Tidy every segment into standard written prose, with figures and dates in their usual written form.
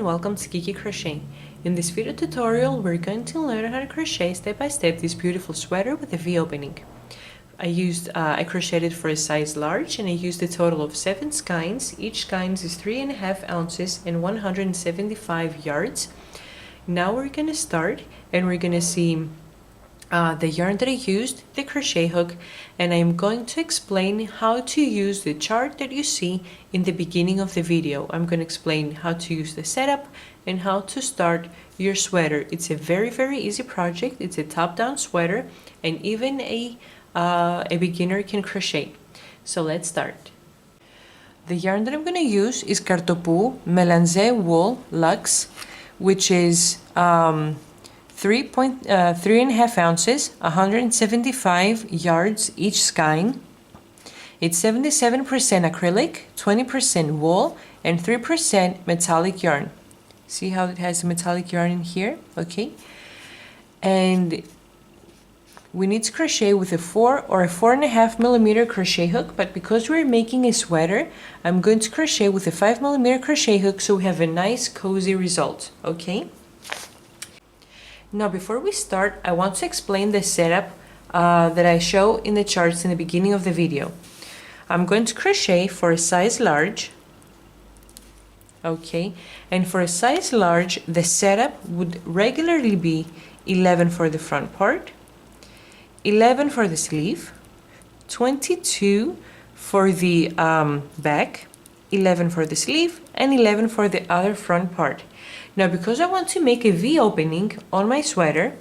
welcome to Kiki Crochet. In this video tutorial we're going to learn how to crochet step by step this beautiful sweater with a V opening. I crocheted for a size large and I used a total of 7 skeins. Each skein is 3.5 ounces and 175 yards. Now we're going to start and we're going to see the yarn that I used, the crochet hook, and I'm going to explain how to use the chart that you see in the beginning of the video. I'm going to explain how to use the setup and how to start your sweater. It's a very easy project. It's a top-down sweater and even a beginner can crochet. So let's start. The yarn that I'm going to use is Cartopoo Melange Wool Luxe, which is 3.5 ounces, 175 yards each skein. It's 77% acrylic, 20% wool, and 3% metallic yarn. See how it has metallic yarn in here? Okay. And we need to crochet with a 4 or a 4.5 millimeter crochet hook, but because we're making a sweater, I'm going to crochet with a 5 millimeter crochet hook so we have a nice cozy result. Okay. Now before we start, I want to explain the setup that I show in the charts in the beginning of the video. I'm going to crochet for a size large, okay, and for a size large the setup would regularly be 11 for the front part, 11 for the sleeve, 22 for the back, 11 for the sleeve, and 11 for the other front part. Now because I want to make a V opening on my sweater,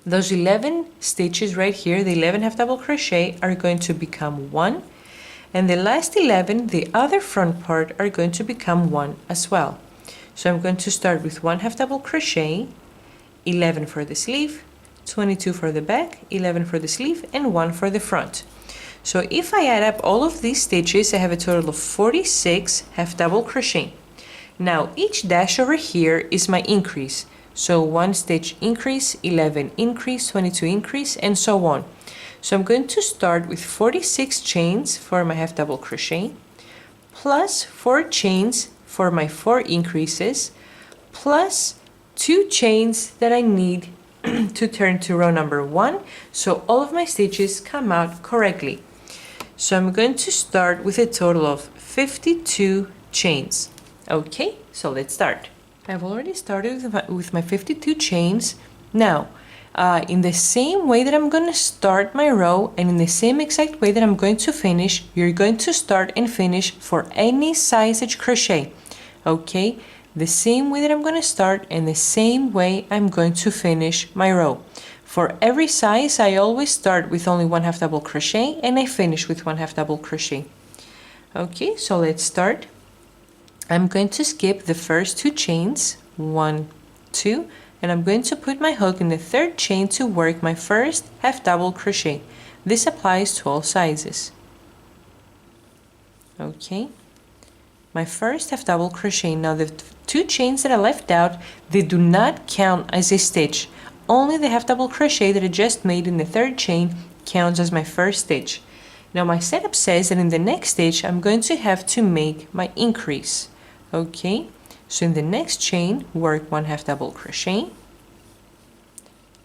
those 11 stitches right here, the 11 half double crochet, are going to become 1, and the last 11, the other front part, are going to become 1 as well. So I'm going to start with 1 half double crochet, 11 for the sleeve, 22 for the back, 11 for the sleeve, and 1 for the front. So if I add up all of these stitches, I have a total of 46 half double crochet. Now each dash over here is my increase. So 1 stitch increase, 11 increase, 22 increase, and so on. So I'm going to start with 46 chains for my half double crochet, plus 4 chains for my 4 increases, plus 2 chains that I need to turn to row number 1, so all of my stitches come out correctly. So I'm going to start with a total of 52 chains. Okay, so let's start. I've already started with my 52 chains. Now, in the same way that I'm going to start my row and in the same exact way that I'm going to finish, you're going to start and finish for any size edge crochet. Okay, the same way that I'm going to start and the same way I'm going to finish my row. For every size, I always start with only 1 half double crochet and I finish with 1 half double crochet. Okay, so let's start. I'm going to skip the first 2 chains, 1, 2, and I'm going to put my hook in the 3rd chain to work my first half double crochet. This applies to all sizes. Okay, my first half double crochet. Now the 2 chains that I left out, they do not count as a stitch. Only the half double crochet that I just made in the 3rd chain counts as my first stitch. Now my setup says that in the next stitch I'm going to have to make my increase. Okay, so in the next chain work 1 half double crochet,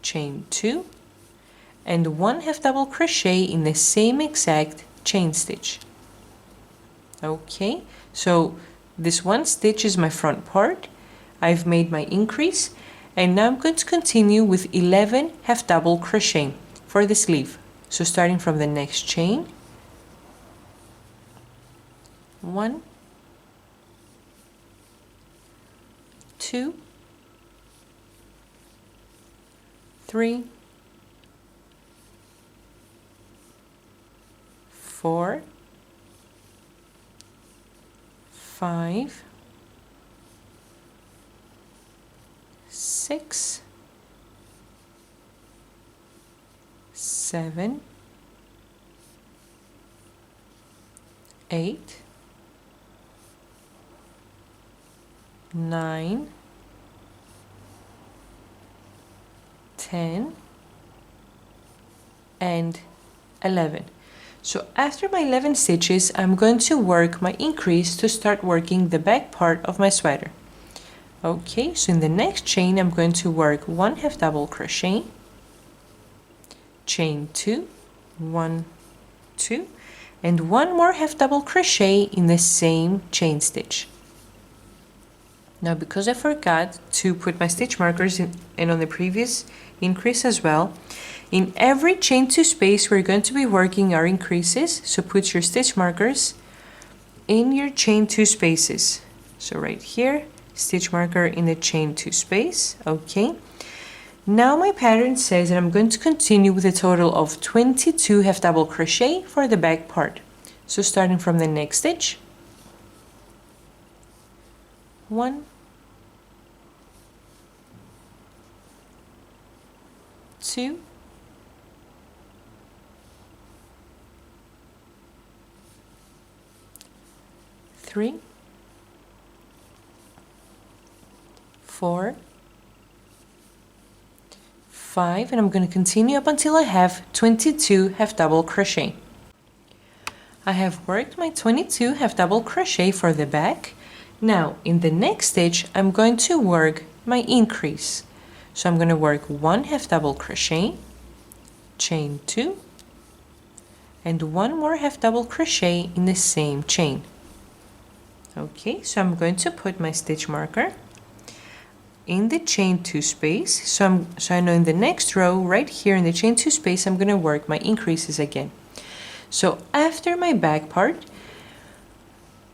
chain 2, and 1 half double crochet in the same exact chain stitch. Okay, so this 1 stitch is my front part. I've made my increase, and now I'm going to continue with 11 half double crochet for the sleeve. So starting from the next chain, 1, 2, 3, 4, 5, 6, 7, 8, 9, 10, and 11. So after my 11 stitches, I'm going to work my increase to start working the back part of my sweater. Okay, so in the next chain I'm going to work 1 half double crochet, chain 2, 1, 2, and 1 more half double crochet in the same chain stitch. Now, because I forgot to put my stitch markers in, and on the previous increase as well, in every chain 2 space we're going to be working our increases, so put your stitch markers in your chain 2 spaces. So right here, stitch marker in the chain 2 space. Okay. Now my pattern says that I'm going to continue with a total of 22 half double crochet for the back part. So starting from the next stitch, 1, 2, 3, 4, 5, and I'm going to continue up until I have 22 half double crochet. I have worked my 22 half double crochet for the back. Now in the next stitch I'm going to work my increase. So I'm going to work 1 half double crochet, chain 2, and 1 more half double crochet in the same chain. Okay, so I'm going to put my stitch marker in the chain 2 space. So I know in the next row right here in the chain 2 space I'm going to work my increases again. So after my back part,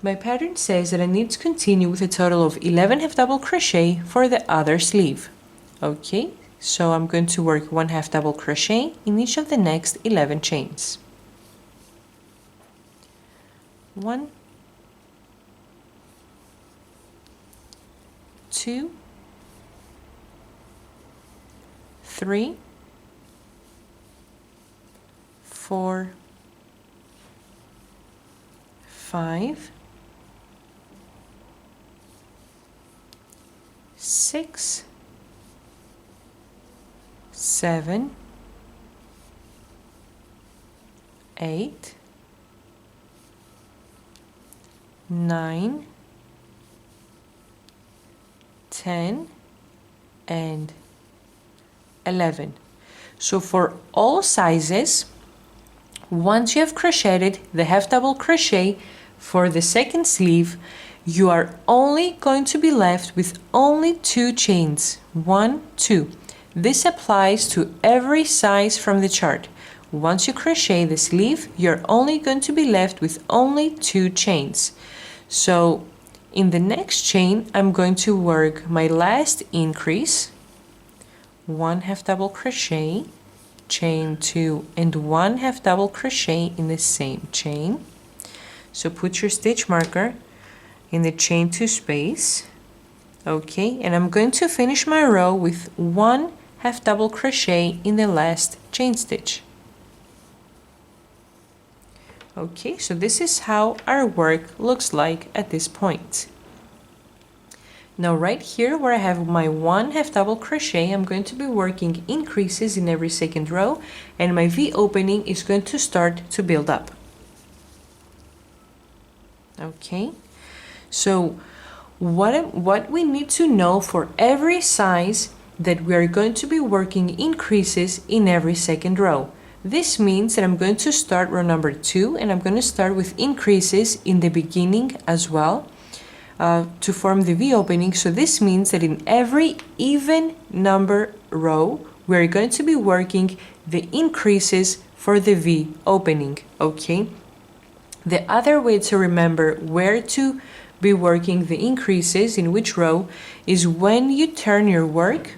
my pattern says that I need to continue with a total of 11 half double crochet for the other sleeve. Okay, so I'm going to work 1 half double crochet in each of the next 11 chains. 1, 2, 3, 4, 5, 6, 7, 8, 9, 10, and 11. So for all sizes, once you have crocheted the half double crochet for the second sleeve, you are only going to be left with only 2 chains. 1, 2. This applies to every size from the chart. Once you crochet the sleeve, you're only going to be left with only 2 chains. So in the next chain, I'm going to work my last increase, 1 half double crochet, chain 2, and 1 half double crochet in the same chain. So put your stitch marker in the chain 2 space. Okay, and I'm going to finish my row with 1 half double crochet in the last chain stitch. Okay, so this is how our work looks like at this point. Now right here where I have my 1 half double crochet, I'm going to be working increases in every second row, and my V opening is going to start to build up. Okay, so what we need to know for every size that we are going to be working increases in every second row. This means that I'm going to start row number 2, and I'm going to start with increases in the beginning as well to form the V opening. So this means that in every even number row, we're going to be working the increases for the V opening. Okay. The other way to remember where to be working the increases in which row is when you turn your work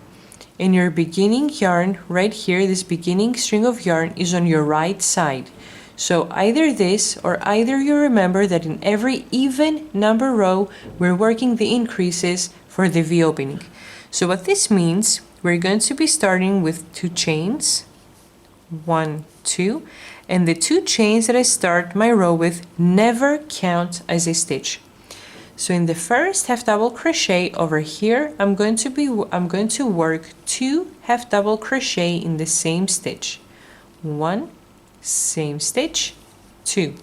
and your beginning yarn right here, this beginning string of yarn is on your right side. So either this or either you remember that in every even number row we're working the increases for the V opening. So what this means, we're going to be starting with 2 chains, 1, 2, and the 2 chains that I start my row with never count as a stitch. So in the first half double crochet over here, I'm going to work 2 half double crochet in the same stitch. 1, same stitch, 2.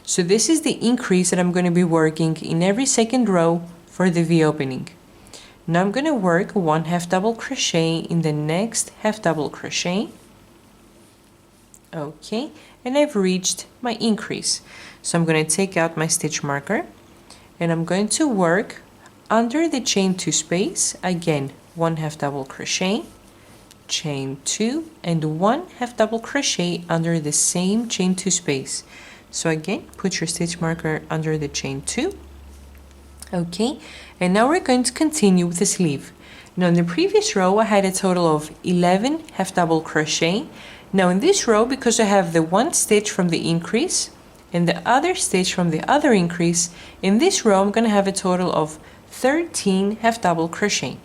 So this is the increase that I'm going to be working in every second row for the V opening. Now I'm going to work 1 half double crochet in the next half double crochet. Okay, and I've reached my increase. So I'm going to take out my stitch marker and I'm going to work under the chain 2 space, again 1 half double crochet, chain 2 and 1 half double crochet under the same chain 2 space. So again, put your stitch marker under the chain 2. Okay, and now we're going to continue with the sleeve. Now in the previous row I had a total of 11 half double crochet. Now in this row, because I have the one stitch from the increase and the other stitch from the other increase, in this row I'm going to have a total of 13 half double crochet.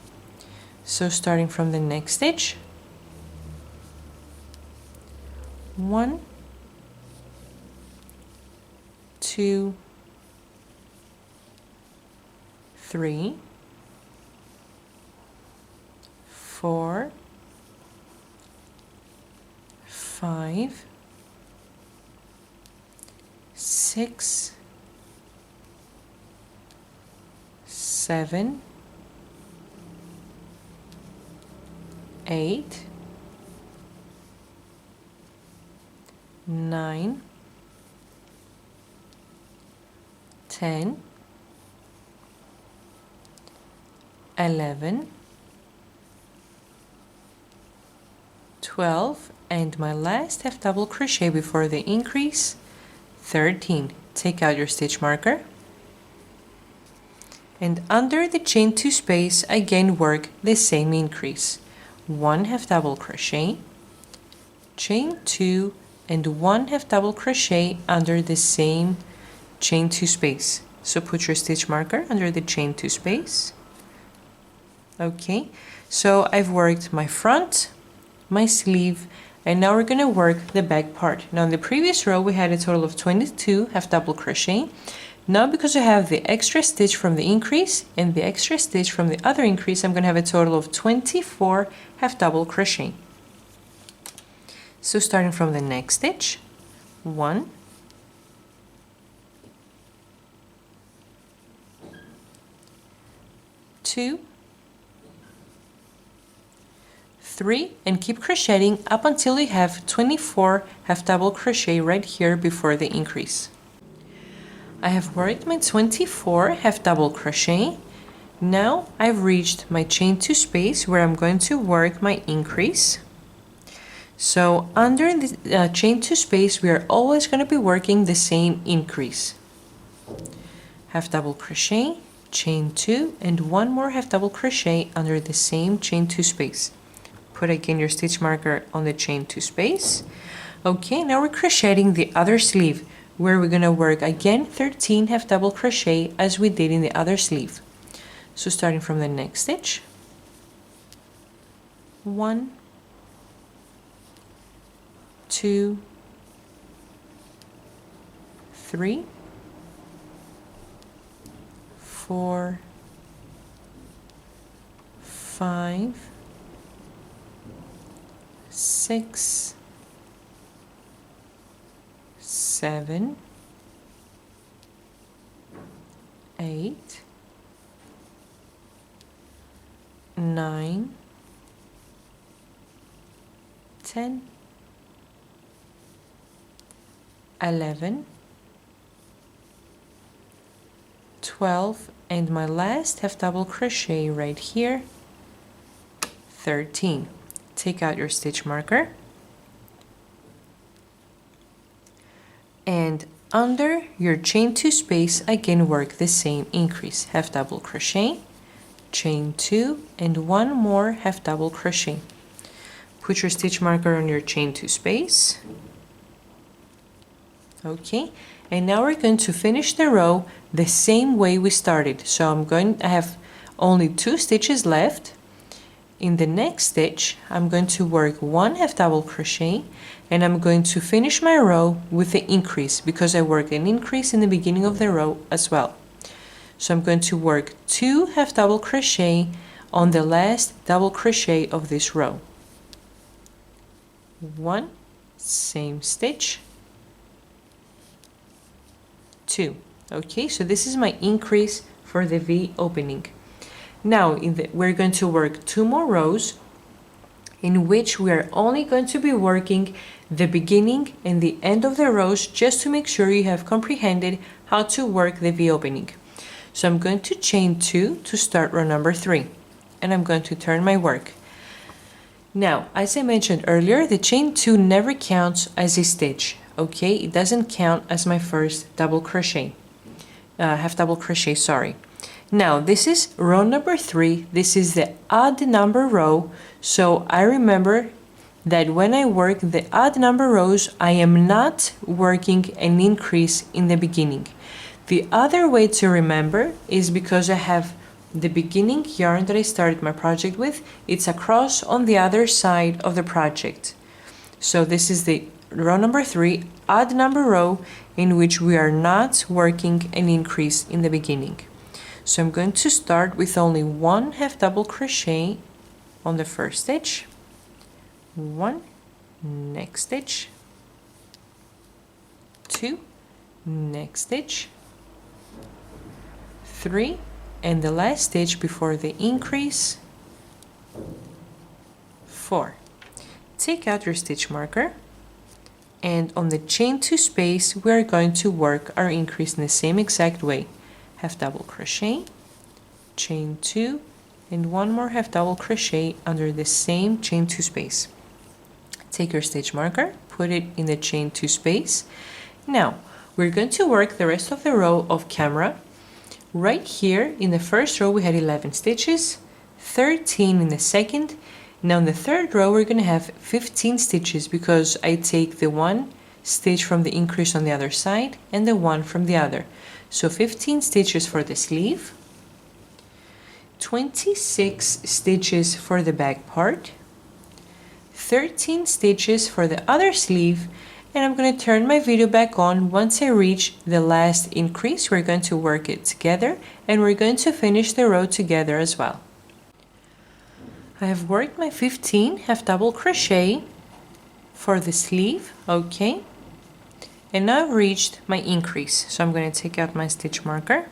So starting from the next stitch, 1, 2, 3, 4, 5, 6, 7, 8, 9, 10, 11, 12, and my last half double crochet before the increase, 13. Take out your stitch marker and under the chain 2 space again work the same increase. 1 half double crochet, chain 2 and 1 half double crochet under the same chain 2 space. So put your stitch marker under the chain 2 space. Okay, so I've worked my front, my sleeve, and now we're going to work the back part. Now in the previous row we had a total of 22 half double crochet. Now because I have the extra stitch from the increase and the extra stitch from the other increase, I'm going to have a total of 24 half double crochet. So starting from the next stitch, 1, 2, 3, and keep crocheting up until you have 24 half double crochet right here before the increase. I have worked my 24 half double crochet. Now I've reached my chain 2 space where I'm going to work my increase. So under the chain 2 space we are always going to be working the same increase. Half double crochet, chain 2 and 1 more half double crochet under the same chain 2 space. Put again your stitch marker on the chain 2 space. Okay, now we're crocheting the other sleeve where we're going to work again 13 half double crochet as we did in the other sleeve. So starting from the next stitch, 1, 2, 3, 4, 5, 6, 7, 8, 9, 10, 11, 12, and my last half double crochet right here, 13. Take out your stitch marker and under your chain 2 space again work the same increase. Half double crochet, chain 2 and 1 more half double crochet. Put your stitch marker on your chain 2 space. Okay, and now we're going to finish the row the same way we started. So I have only 2 stitches left. In the next stitch I'm going to work 1 half double crochet and I'm going to finish my row with the increase because I work an increase in the beginning of the row as well. So I'm going to work 2 half double crochet on the last double crochet of this row. 1, same stitch, 2. Okay, so this is my increase for the V opening. Now we're going to work 2 more rows in which we are only going to be working the beginning and the end of the rows, just to make sure you have comprehended how to work the V-opening. So I'm going to chain 2 to start row number 3, and I'm going to turn my work. Now, as I mentioned earlier, the chain 2 never counts as a stitch, okay? It doesn't count as my first double crochet, half double crochet, sorry. Now, this is row number 3. This is the odd number row, so I remember that when I work the odd number rows, I am not working an increase in the beginning. The other way to remember is because I have the beginning yarn that I started my project with, it's across on the other side of the project. So this is the row number 3, odd number row, in which we are not working an increase in the beginning. So I'm going to start with only 1 half double crochet on the first stitch, 1, next stitch, 2, next stitch, 3, and the last stitch before the increase, 4. Take out your stitch marker, and on the chain 2 space we are going to work our increase in the same exact way. Half double crochet, chain 2, and 1 more half double crochet under the same chain 2 space. Take your stitch marker, put it in the chain 2 space. Now we're going to work the rest of the row off camera. Right here in the first row we had 11 stitches, 13 in the second. Now in the third row we're going to have 15 stitches because I take the 1 stitch from the increase on the other side and the 1 from the other. So 15 stitches for the sleeve, 26 stitches for the back part, 13 stitches for the other sleeve, and I'm going to turn my video back on once I reach the last increase. We're going to work it together and we're going to finish the row together as well. I have worked my 15 half double crochet for the sleeve, okay, and now I've reached my increase. So I'm going to take out my stitch marker,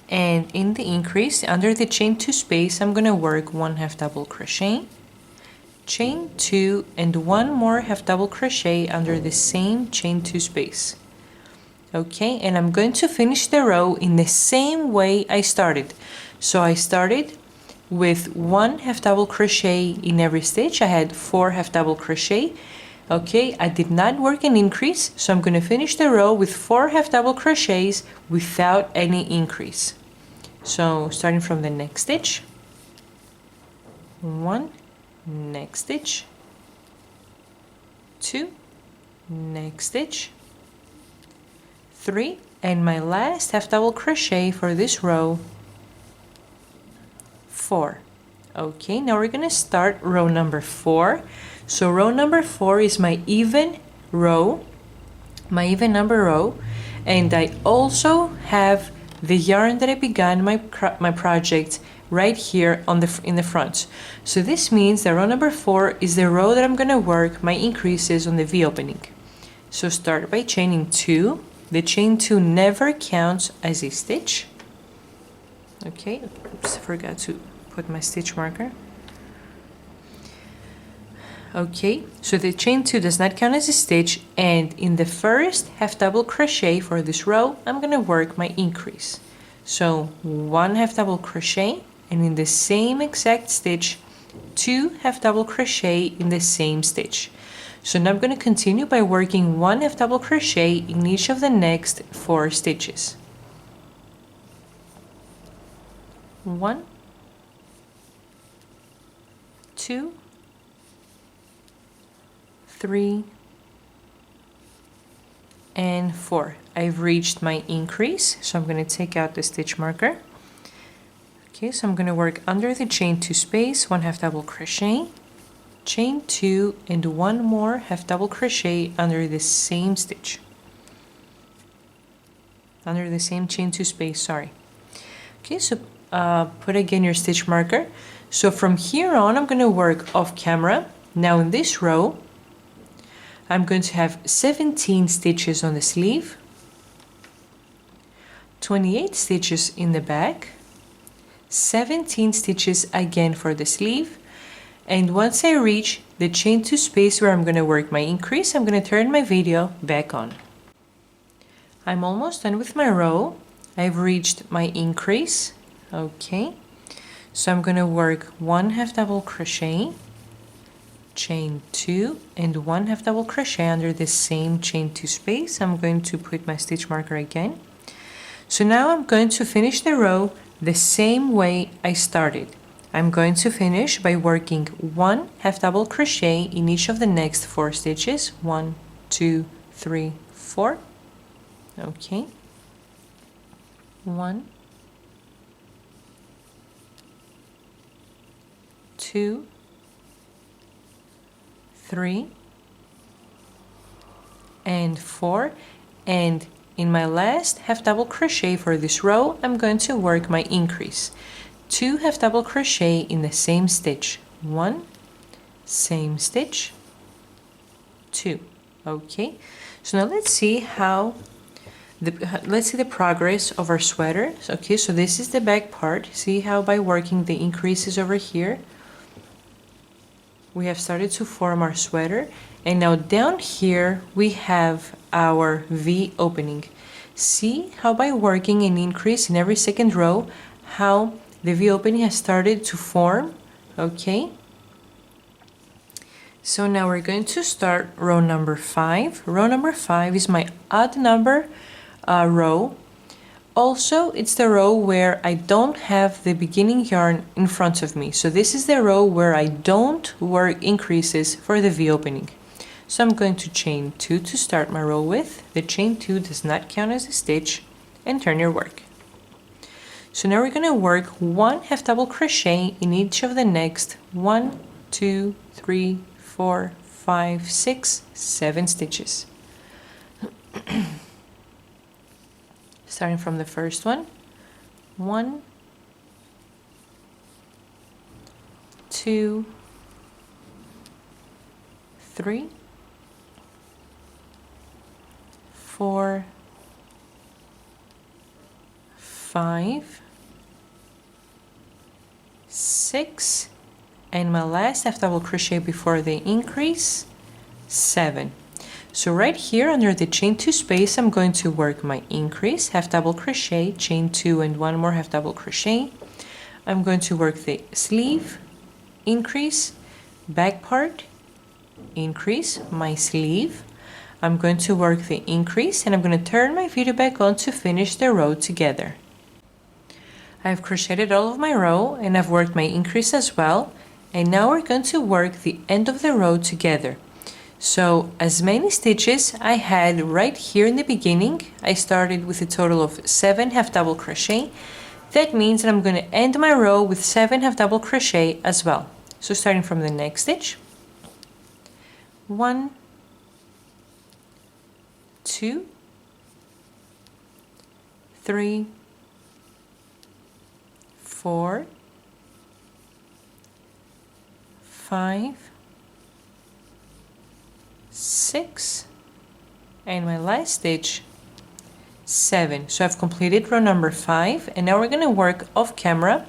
and in the increase under the chain 2 space I'm going to work 1 half double crochet, chain 2, and 1 more half double crochet under the same chain 2 space. Okay, and I'm going to finish the row in the same way I started. So I started with 1 half double crochet in every stitch. I had 4 half double crochet. Okay, I did not work an increase, so I'm going to finish the row with 4 half double crochets without any increase. So starting from the next stitch, 1, next stitch, 2, next stitch, 3, and my last half double crochet for this row, 4. Okay, now we're going to start row number 4. So row number 4 is my even row, my even number row, and I also have the yarn that I began my project right here on in the front. So this means that row number 4 is the row that I'm going to work my increases on the V opening. So start by chaining 2. The chain 2 never counts as a stitch. Okay, oops, forgot to put my stitch marker. Okay, so the chain 2 does not count as a stitch, and in the first half double crochet for this row I'm going to work my increase. So 1 half double crochet, and in the same exact stitch 2 half double crochet in the same stitch. So now I'm going to continue by working 1 half double crochet in each of the next 4 stitches. 1, 2, 3, and 4. I've reached my increase, so I'm going to take out the stitch marker. Okay, so I'm going to work under the chain 2 space, 1 half double crochet, chain 2, and 1 more half double crochet under the same stitch, under the same chain 2 space, sorry. Okay, so put again your stitch marker. So from here on I'm going to work off camera. Now in this row I'm going to have 17 stitches on the sleeve, 28 stitches in the back, 17 stitches again for the sleeve. And once I reach the chain 2 space where I'm going to work my increase, I'm going to turn my video back on. I'm almost done with my row. I've reached my increase. Okay, so I'm going to work 1 half double crochet, chain 2, and 1 half double crochet under the same chain 2 space. I'm going to put my stitch marker again. So now I'm going to finish the row the same way I started. I'm going to finish by working 1 half double crochet in each of the next 4 stitches. 1, 2, 3, 4. Okay. 1, 2, 3, and 4. And in my last half double crochet for this row, I'm going to work my increase. 2 half double crochet in the same stitch. 1, same stitch, 2. Okay, so now let's see the progress of our sweater. Okay, so this is the back part. See how by working the increases over here, we have started to form our sweater. And now down here we have our V opening. See how by working an increase in every second row, how the V opening has started to form. Okay, so now we're going to start row number 5. Row number 5 is my odd number row. Also, it's the row where I don't have the beginning yarn in front of me. So this is the row where I don't work increases for the V opening. So I'm going to chain 2 to start my row with. The chain 2 does not count as a stitch, and turn your work. So now we're going to work 1 half double crochet in each of the next 1, 2, 3, 4, 5, 6, 7 stitches. Starting from the first one. 1, 2, 3, 4, 5, 6, and my last half double crochet before the increase, 7. So right here under the chain 2 space, I'm going to work my increase, half double crochet, chain 2, and 1 more half double crochet. I'm going to work the sleeve, increase, back part, increase, my sleeve. I'm going to work the increase, and I'm going to turn my video back on to finish the row together. I've crocheted all of my row, and I've worked my increase as well. And now we're going to work the end of the row together. So as many stitches I had right here in the beginning, I started with a total of 7 half double crochet. That means that I'm going to end my row with 7 half double crochet as well. So starting from the next stitch, 1, 2, 3, 4, 5, 6, and my last stitch, 7. So I've completed row number 5, and now we're going to work off camera.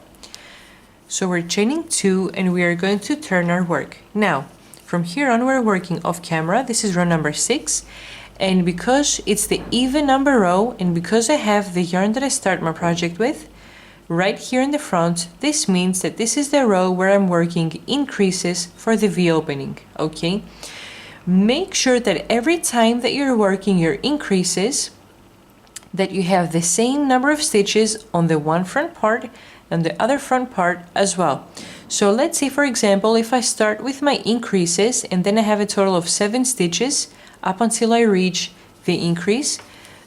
So we're chaining 2, and we are going to turn our work. Now from here on we're working off camera. This is row number 6, and because it's the even number row, and because I have the yarn that I start my project with right here in the front, this means that this is the row where I'm working increases for the V opening. Okay, make sure that every time that you're working your increases, that you have the same number of stitches on the one front part and the other front part as well. So let's say, for example, if I start with my increases and then I have a total of 7 stitches up until I reach the increase,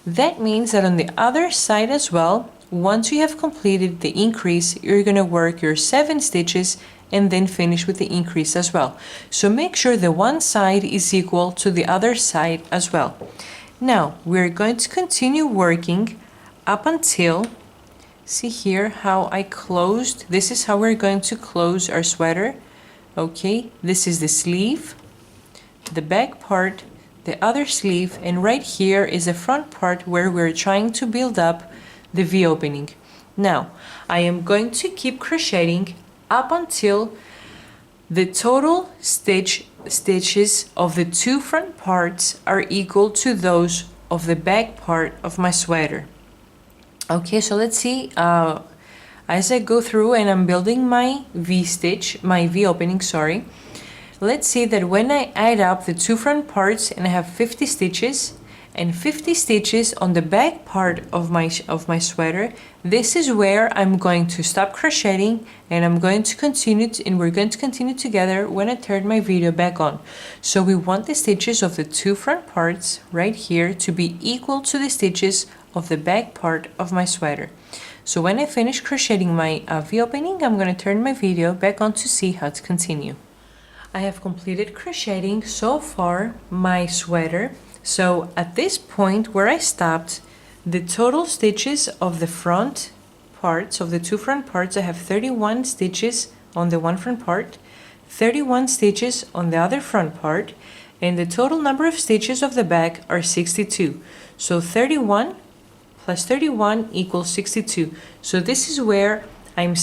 that means that on the other side as well, once you have completed the increase, you're going to work your 7 stitches and then finish with the increase as well. So make sure the one side is equal to the other side as well. Now we're going to continue working up until, see here how I closed. This is how we're going to close our sweater. Okay, this is the sleeve, the back part, the other sleeve, and right here is the front part where we're trying to build up the V opening. Now, I am going to keep crocheting up until the total stitches of the two front parts are equal to those of the back part of my sweater. Okay, so let's see, as I go through and I'm building my V opening, sorry. Let's see that when I add up the two front parts and I have 50 stitches and 50 stitches on the back part of my sweater, this is where I'm going to stop crocheting and I'm going to continue and we're going to continue together when I turn my video back on. So we want the stitches of the two front parts right here to be equal to the stitches of the back part of my sweater. So when I finish crocheting my V opening, I'm going to turn my video back on to see how to continue. I have completed crocheting so far my sweater. So at this point where I stopped, the total stitches of the front parts, of the two front parts, I have 31 stitches on the one front part, 31 stitches on the other front part, and the total number of stitches of the back are 62. So 31 plus 31 equals 62. So this is where I'm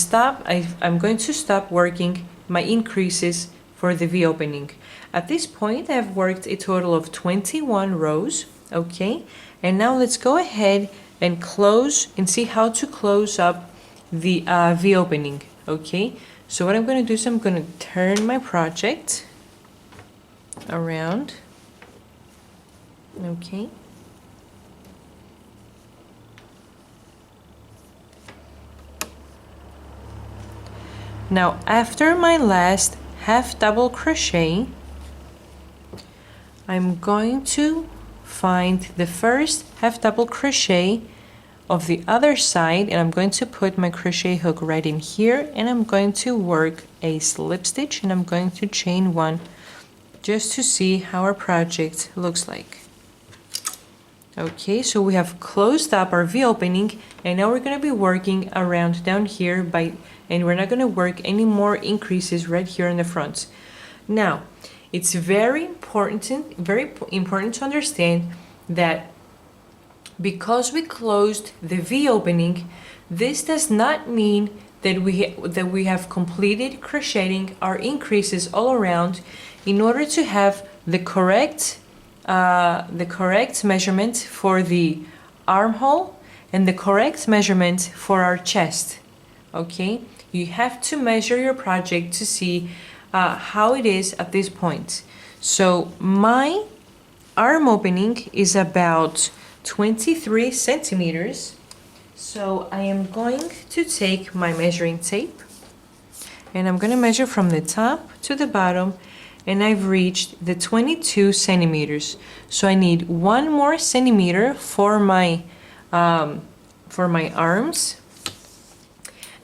going to stop working my increases for the V opening. At this point, I've worked a total of 21 rows, okay? And now let's go ahead and close and see how to close up the V opening, okay? So what I'm going to do is I'm going to turn my project around, okay? Now, after my last half double crochet, I'm going to find the first half double crochet of the other side and I'm going to put my crochet hook right in here and I'm going to work a slip stitch and I'm going to chain one just to see how our project looks like. Okay, so we have closed up our V opening and now we're going to be working around down here and we're not going to work any more increases right here in the front. Now, it's very important to understand that because we closed the V opening, this does not mean that we have completed crocheting our increases all around in order to have the correct measurement for the armhole and the correct measurement for our chest. Okay, you have to measure your project to see how it is at this point. So my arm opening is about 23 centimeters. So I am going to take my measuring tape and I'm going to measure from the top to the bottom and I've reached the 22 centimeters. So I need 1 more centimeter for my arms.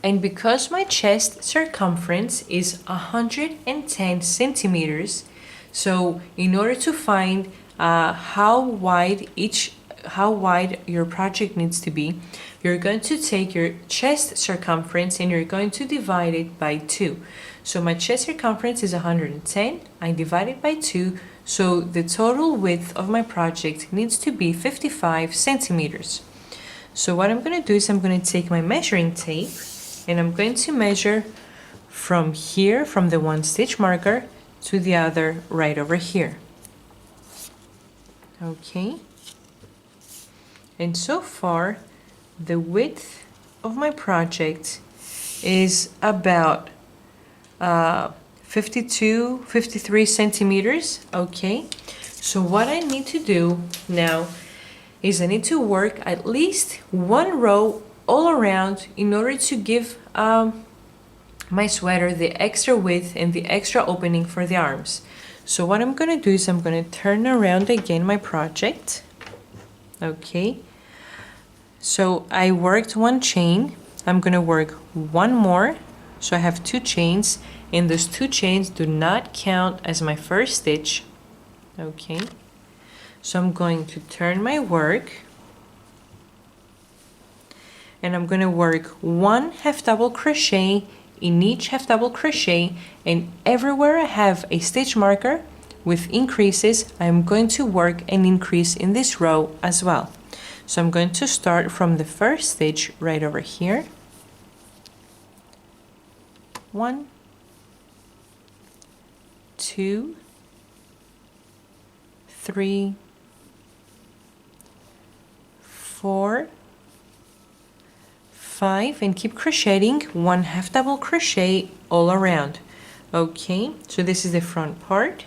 And because my chest circumference is 110 centimeters, so in order to find how wide your project needs to be, you're going to take your chest circumference and you're going to divide it by 2. So my chest circumference is 110, I divide it by 2, so the total width of my project needs to be 55 centimeters. So what I'm going to do is I'm going to take my measuring tape and I'm going to measure from here, from the one stitch marker to the other right over here. Okay. And so far, the width of my project is about 53 centimeters. Okay. So what I need to do now is I need to work at least 1 row all around in order to give my sweater the extra width and the extra opening for the arms. So what I'm going to do is I'm going to turn around again my project. Okay, so I worked 1 chain, I'm going to work 1 more, so I have 2 chains and those 2 chains do not count as my first stitch. Okay, so I'm going to turn my work and I'm going to work 1 half double crochet in each half double crochet, and everywhere I have a stitch marker with increases, I'm going to work an increase in this row as well. So I'm going to start from the first stitch right over here, 1, 2, 3, 4, 5, and keep crocheting 1 half double crochet all around. Okay, so this is the front part.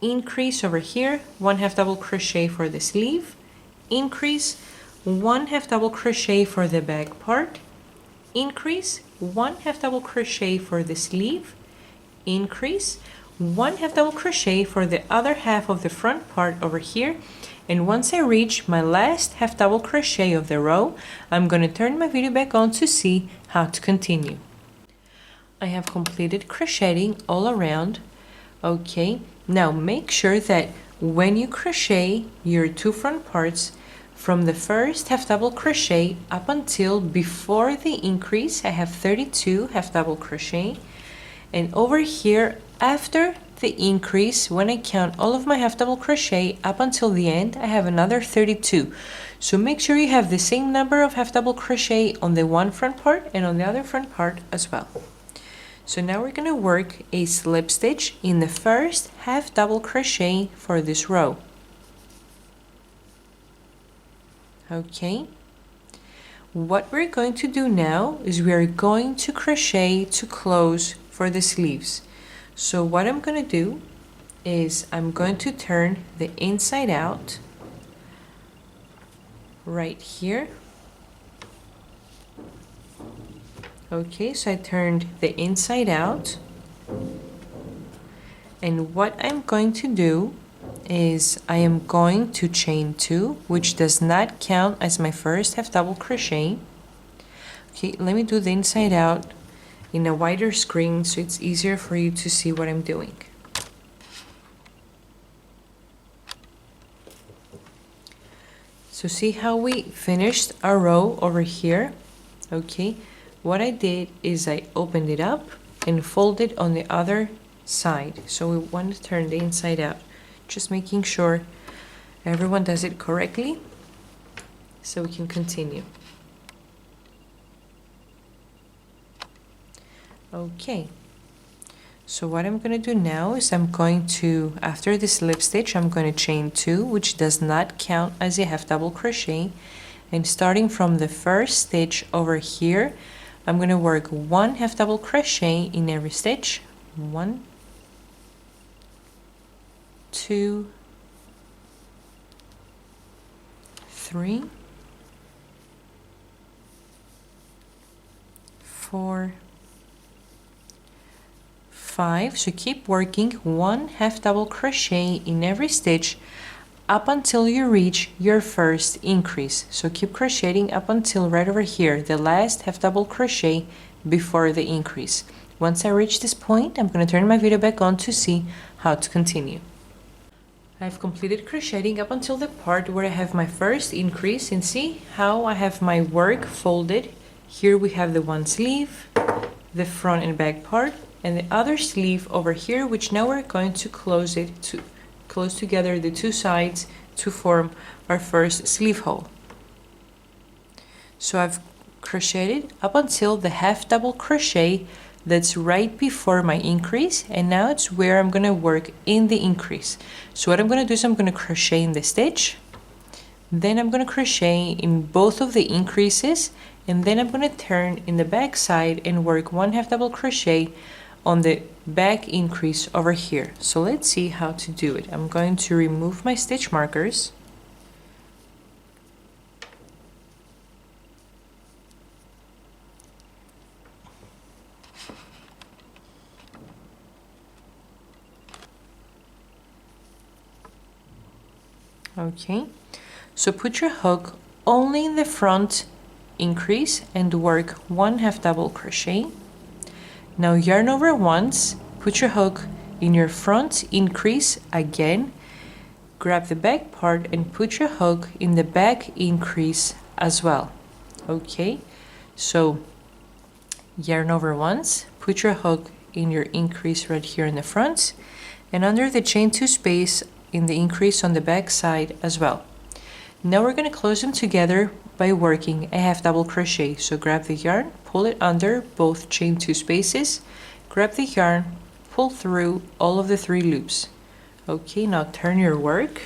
Increase over here, 1 half double crochet for the sleeve, increase 1 half double crochet for the back part, increase 1 half double crochet for the sleeve, increase 1 half double crochet for the other half of the front part over here, and once I reach my last half double crochet of the row, I'm going to turn my video back on to see how to continue. I have completed crocheting all around. Okay, now make sure that when you crochet your 2 front parts, from the first half double crochet up until before the increase, I have 32 half double crochet, and over here after the increase, when I count all of my half double crochet up until the end, I have another 32. So make sure you have the same number of half double crochet on the one front part and on the other front part as well. So now we're going to work a slip stitch in the first half double crochet for this row. Okay, what we're going to do now is we are going to crochet to close for the sleeves. So what I'm going to do is I'm going to turn the inside out right here. Okay, so I turned the inside out, and what I'm going to do is I am going to chain 2, which does not count as my first half double crochet. Okay, let me do the inside out in a wider screen so it's easier for you to see what I'm doing. So see how we finished our row over here? Okay, what I did is I opened it up and folded on the other side. So we want to turn the inside out. Just making sure everyone does it correctly so we can continue. Okay, so what I'm going to do now is I'm going to, after this slip stitch, I'm going to chain 2, which does not count as a half double crochet, and starting from the first stitch over here, I'm going to work 1 half double crochet in every stitch. 1, 2, 3, 4, 5. So keep working 1 half double crochet in every stitch up until you reach your first increase. So keep crocheting up until right over here, the last half double crochet before the increase. Once I reach this point, I'm going to turn my video back on to see how to continue. I've completed crocheting up until the part where I have my first increase, and see how I have my work folded. Here we have the one sleeve, the front and back part, and the other sleeve over here, which now we're going to close together the 2 sides to form our first sleeve hole. So I've crocheted up until the half double crochet that's right before my increase, and now it's where I'm going to work in the increase. So what I'm going to do is I'm going to crochet in the stitch, then I'm going to crochet in both of the increases, and then I'm going to turn in the back side and work 1 half double crochet on the back increase over here. So let's see how to do it. I'm going to remove my stitch markers. Okay, so put your hook only in the front increase and work 1 half double crochet. Now yarn over once, put your hook in your front increase again, grab the back part and put your hook in the back increase as well. Okay, so yarn over once, put your hook in your increase right here in the front, and under the chain 2 space in the increase on the back side as well. Now we're going to close them together by working a half double crochet. So grab the yarn, pull it under both chain 2 spaces, grab the yarn, pull through all of the 3 loops. Okay, now turn your work.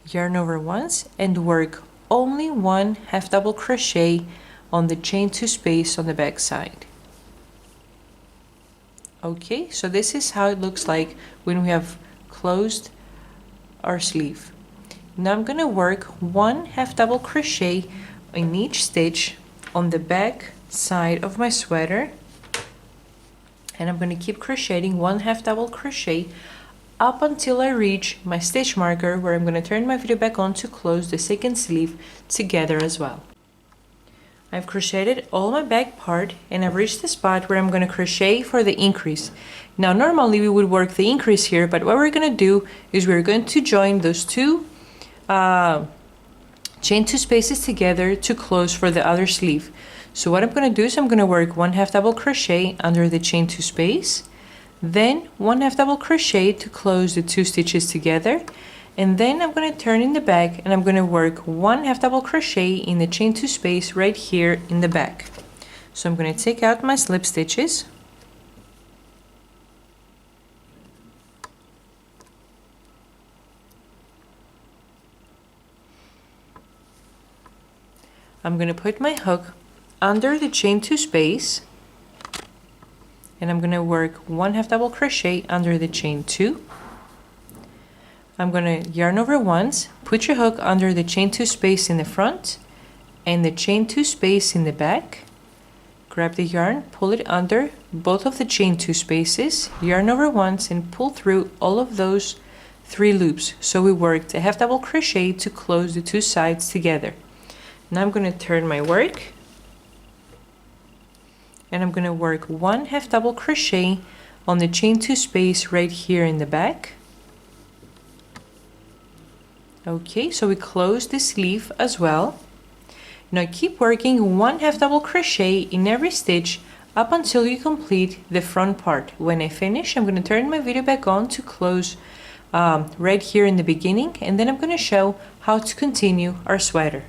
Yarn over once and work only 1 half double crochet on the chain 2 space on the back side. Okay, so this is how it looks like when we have closed our sleeve. Now I'm going to work 1 half double crochet in each stitch on the back side of my sweater, and I'm going to keep crocheting 1 half double crochet up until I reach my stitch marker, where I'm going to turn my video back on to close the second sleeve together as well. I've crocheted all my back part and I've reached the spot where I'm going to crochet for the increase. Now normally we would work the increase here, but what we're going to do is we're going to join those 2 chain 2 spaces together to close for the other sleeve. So what I'm going to do is I'm going to work 1 half double crochet under the chain 2 space, then 1 half double crochet to close the 2 stitches together, and then I'm going to turn in the back and I'm going to work 1 half double crochet in the chain 2 space right here in the back. So I'm going to take out my slip stitches, I'm going to put my hook under the chain 2 space, and I'm going to work 1 half double crochet under the chain 2. I'm going to yarn over once, put your hook under the chain 2 space in the front and the chain 2 space in the back, grab the yarn, pull it under both of the chain 2 spaces, yarn over once and pull through all of those 3 loops. So we worked a half double crochet to close the 2 sides together. Now I'm going to turn my work and I'm going to work 1 half double crochet on the chain 2 space right here in the back. Okay, so we close the sleeve as well. Now keep working 1 half double crochet in every stitch up until you complete the front part. When I finish, I'm going to turn my video back on to close right here in the beginning, and then I'm going to show how to continue our sweater.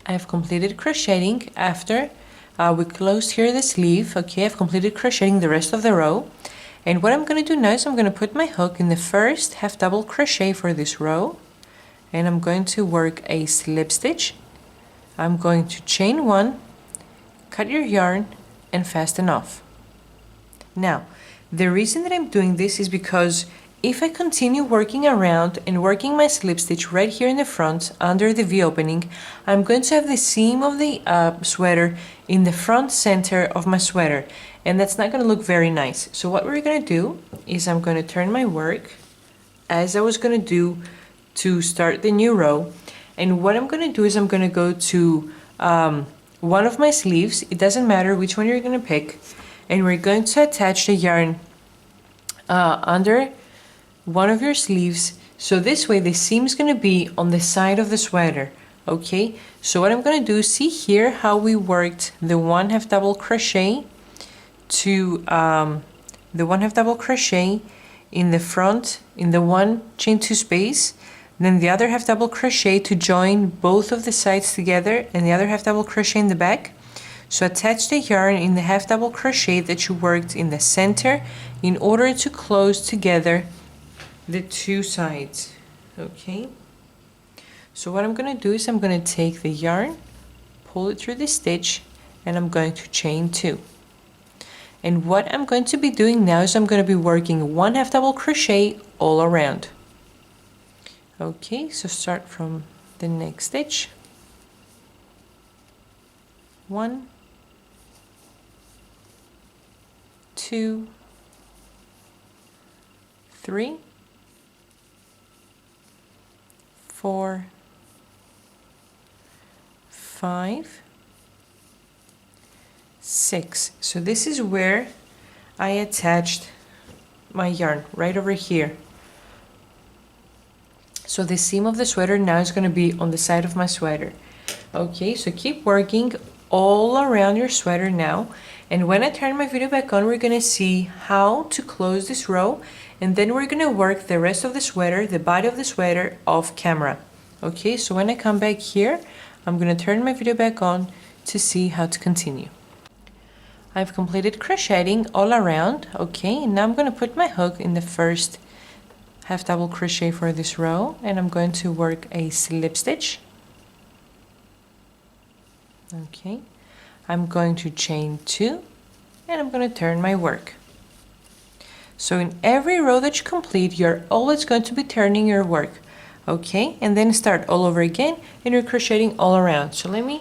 I have completed crocheting after we closed here the sleeve. Okay, I've completed crocheting the rest of the row, and what I'm going to do now is I'm going to put my hook in the first half double crochet for this row, and I'm going to work a slip stitch. I'm going to chain 1, cut your yarn and fasten off. Now the reason that I'm doing this is because if I continue working around and working my slip stitch right here in the front under the V opening, I'm going to have the seam of the sweater in the front center of my sweater, and that's not going to look very nice. So what we're going to do is I'm going to turn my work as I was going to do to start the new row, and what I'm going to do is I'm going to go to one of my sleeves. It doesn't matter which one you're going to pick, and we're going to attach the yarn under one of your sleeves, so this way the seam is going to be on the side of the sweater. Okay, so what I'm going to do, see here how we worked the 1 half double crochet to the 1 half double crochet in the front in the 1 chain 2 space, then the other half double crochet to join both of the sides together, and the other half double crochet in the back. So attach the yarn in the half double crochet that you worked in the center in order to close together the 2 sides. Okay, so what I'm going to do is I'm going to take the yarn, pull it through the stitch, and I'm going to chain 2. And what I'm going to be doing now is I'm going to be working 1 half double crochet all around. Okay, so start from the next stitch. 1, 2, 3, 4, 5, 6. So this is where I attached my yarn, right over here. So the seam of the sweater now is going to be on the side of my sweater. Okay, so keep working all around your sweater now. And when I turn my video back on, we're gonna see how to close this row, and then we're gonna work the rest of the sweater, the body of the sweater, off camera. Okay, so when I come back here, I'm gonna turn my video back on to see how to continue. I've completed crocheting all around. Okay, and now I'm gonna put my hook in the first half double crochet for this row, and I'm going to work a slip stitch. Okay, I'm going to chain 2, and I'm going to turn my work. So in every row that you complete, you're always going to be turning your work. Okay, and then start all over again, and you're crocheting all around. So let me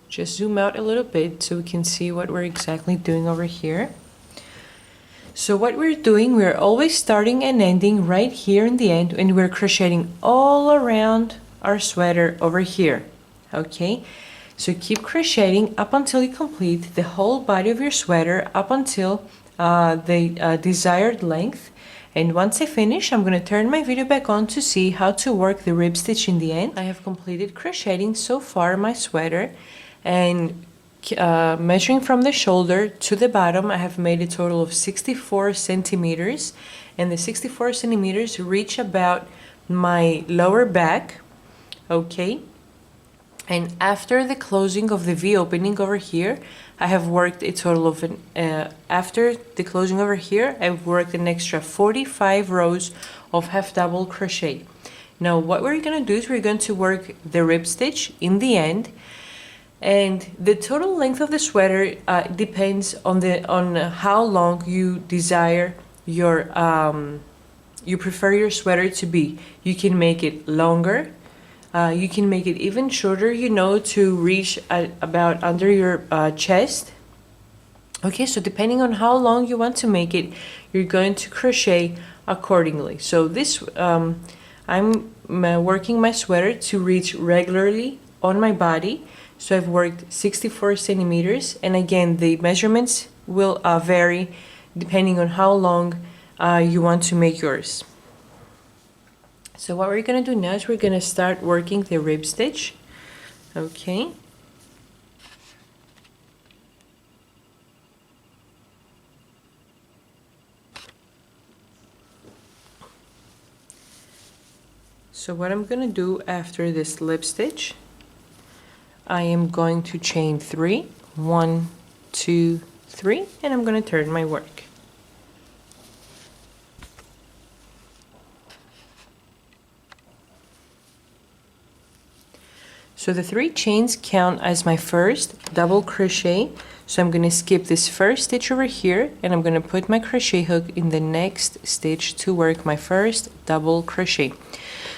just zoom out a little bit so we can see what we're exactly doing over here. So what we're doing, we're always starting and ending right here in the end, and we're crocheting all around our sweater over here. Okay, so keep crocheting up until you complete the whole body of your sweater, up until the desired length. And once I finish, I'm going to turn my video back on to see how to work the rib stitch in the end. I have completed crocheting so far my sweater, and measuring from the shoulder to the bottom, I have made a total of 64 centimeters, and the 64 centimeters reach about my lower back. Okay, and after the closing of the V opening over here, I have worked a total of after the closing over here, I've worked an extra 45 rows of half double crochet. Now what we're going to do is we're going to work the rib stitch in the end. And the total length of the sweater depends on how long you desire your you prefer your sweater to be. You can make it longer, you can make it even shorter, you know, to reach about under your chest. Okay, so depending on how long you want to make it, you're going to crochet accordingly. So this I'm working my sweater to reach regularly on my body. So I've worked 64 centimeters, and again the measurements will vary depending on how long you want to make yours. So what we're going to do now is we're going to start working the rib stitch. Okay. So what I'm going to do after this slip stitch, I am going to chain 3, 1, 2, 3, and I'm going to turn my work. So the 3 chains count as my first double crochet. So I'm going to skip this first stitch over here, and I'm going to put my crochet hook in the next stitch to work my first double crochet.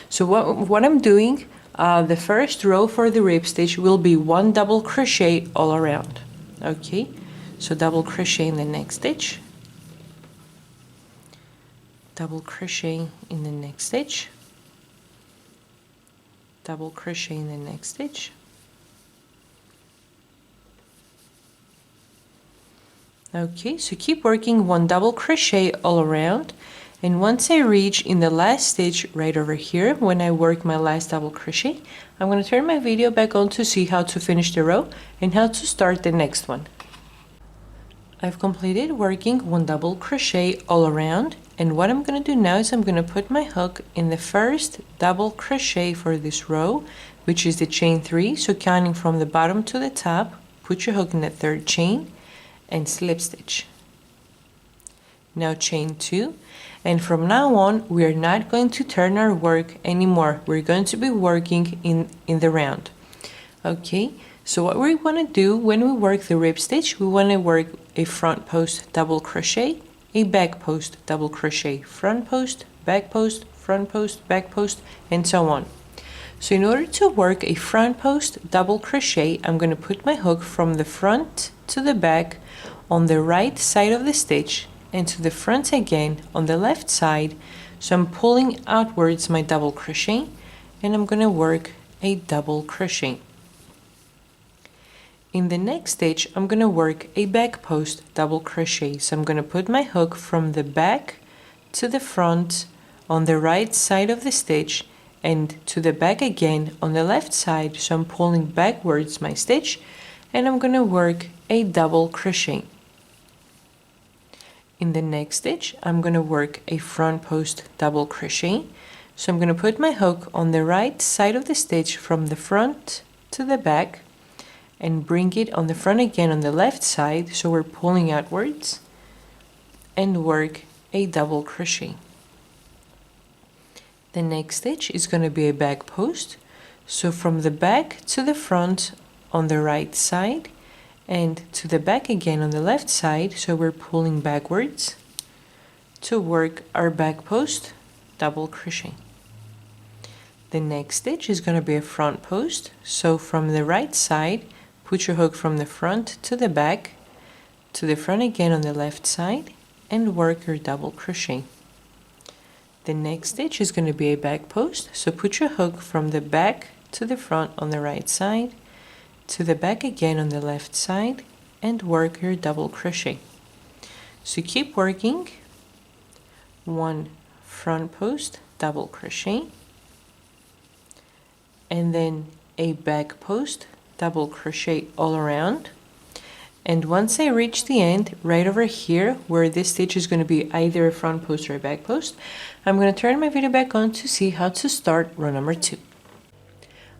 So what I'm doing, the first row for the rib stitch will be 1 double crochet all around. Okay, so double crochet in the next stitch, double crochet in the next stitch, double crochet in the next stitch, okay, so keep working 1 double crochet all around. And once I reach in the last stitch right over here, when I work my last double crochet, I'm going to turn my video back on to see how to finish the row and how to start the next one. I've completed working 1 double crochet all around, and what I'm going to do now is I'm going to put my hook in the first double crochet for this row, which is the chain 3. So counting from the bottom to the top, put your hook in the 3rd chain and slip stitch. Now chain 2, and from now on we are not going to turn our work anymore. We're going to be working in the round. Okay, so what we want to do when we work the rib stitch, we want to work a front post double crochet, a back post double crochet, front post, back post, front post, back post, and so on. So in order to work a front post double crochet, I'm going to put my hook from the front to the back on the right side of the stitch, and to the front again on the left side. So I'm pulling outwards my double crochet, and I'm going to work a double crochet. In the next stitch, I'm going to work a back post double crochet. So I'm going to put my hook from the back to the front on the right side of the stitch, and to the back again on the left side. So I'm pulling backwards my stitch, and I'm going to work a double crochet. In the next stitch, I'm going to work a front post double crochet. So I'm going to put my hook on the right side of the stitch from the front to the back and bring it on the front again on the left side, so we're pulling outwards, and work a double crochet. The next stitch is going to be a back post, so from the back to the front on the right side and to the back again on the left side, so we're pulling backwards to work our back post double crochet. The next stitch is going to be a front post, so from the right side, put your hook from the front to the back, to the front again on the left side, and work your double crochet. The next stitch is going to be a back post, so put your hook from the back to the front on the right side, to the back again on the left side, and work your double crochet. So keep working. One front post double crochet, and then a back post double crochet all around. And once I reach the end, right over here where this stitch is going to be either a front post or a back post, I'm going to turn my video back on to see how to start row number 2.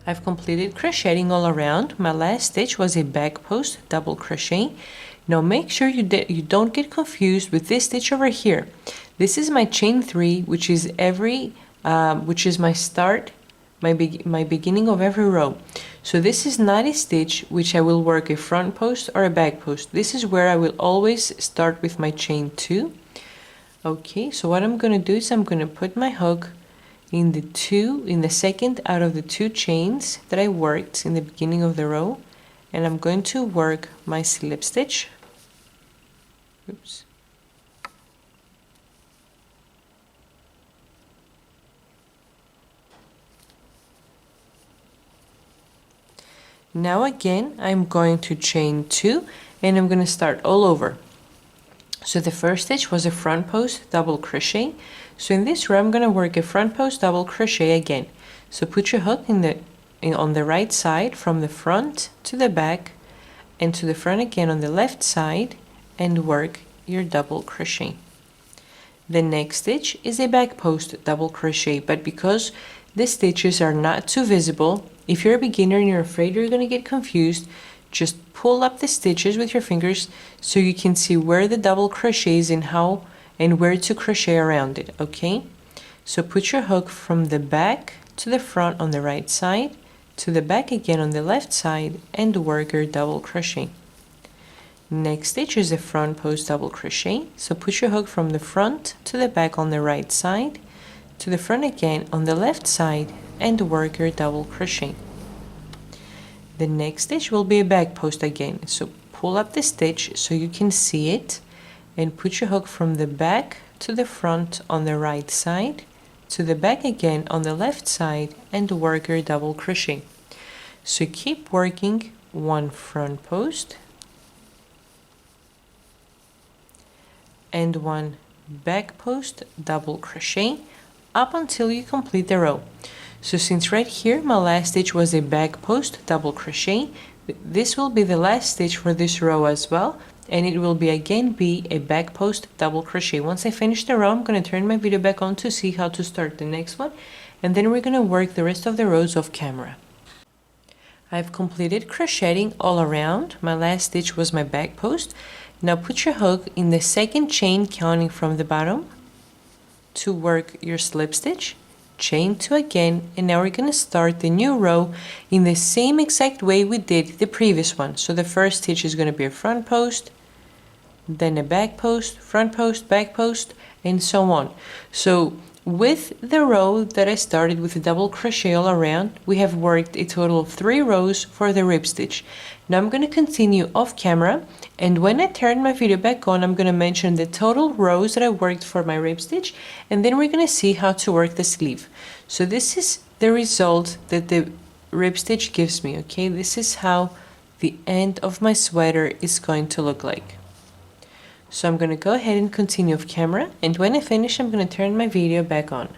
I've completed crocheting all around. My last stitch was a back post double crochet. Now make sure you don't get confused with this stitch over here. This is my chain 3, which is my start, my beginning of every row. So this is not a stitch which I will work a front post or a back post. This is where I will always start with my chain 2. Okay, so what I'm going to do is I'm going to put my hook in the second out of the 2 chains that I worked in the beginning of the row, and I'm going to work my slip stitch. Oops. Now again, I'm going to chain 2 and I'm going to start all over. So the first stitch was a front post double crochet. So in this row, I'm going to work a front post double crochet again. So put your hook on the right side from the front to the back and to the front again on the left side, and work your double crochet. The next stitch is a back post double crochet, but because the stitches are not too visible, if you're a beginner and you're afraid you're going to get confused, just pull up the stitches with your fingers so you can see where the double crochet is and how and where to crochet around it, okay? So put your hook from the back to the front on the right side, to the back again on the left side, and work your double crochet. Next stitch is a front post double crochet, so put your hook from the front to the back on the right side, to the front again on the left side, and work your double crochet. The next stitch will be a back post again, so pull up the stitch so you can see it, and put your hook from the back to the front on the right side, to the back again on the left side, and work your double crochet. So keep working one front post and one back post double crochet up until you complete the row. So since right here my last stitch was a back post double crochet, this will be the last stitch for this row as well, and it will be a back post double crochet. Once I finish the row, I'm going to turn my video back on to see how to start the next one, and then we're going to work the rest of the rows off camera. I've completed crocheting all around. My last stitch was my back post. Now put your hook in the second chain counting from the bottom to work your slip stitch, chain 2 again, and now we're going to start the new row in the same exact way we did the previous one. So the first stitch is going to be a front post, then a back post, front post, back post, and so on. So with the row that I started with a double crochet all around, we have worked a total of 3 rows for the rib stitch. Now I'm going to continue off camera, and when I turn my video back on, I'm going to mention the total rows that I worked for my rib stitch, and then we're going to see how to work the sleeve. So this is the result that the rib stitch gives me, okay? This is how the end of my sweater is going to look like. So I'm going to go ahead and continue off camera, and when I finish, I'm going to turn my video back on.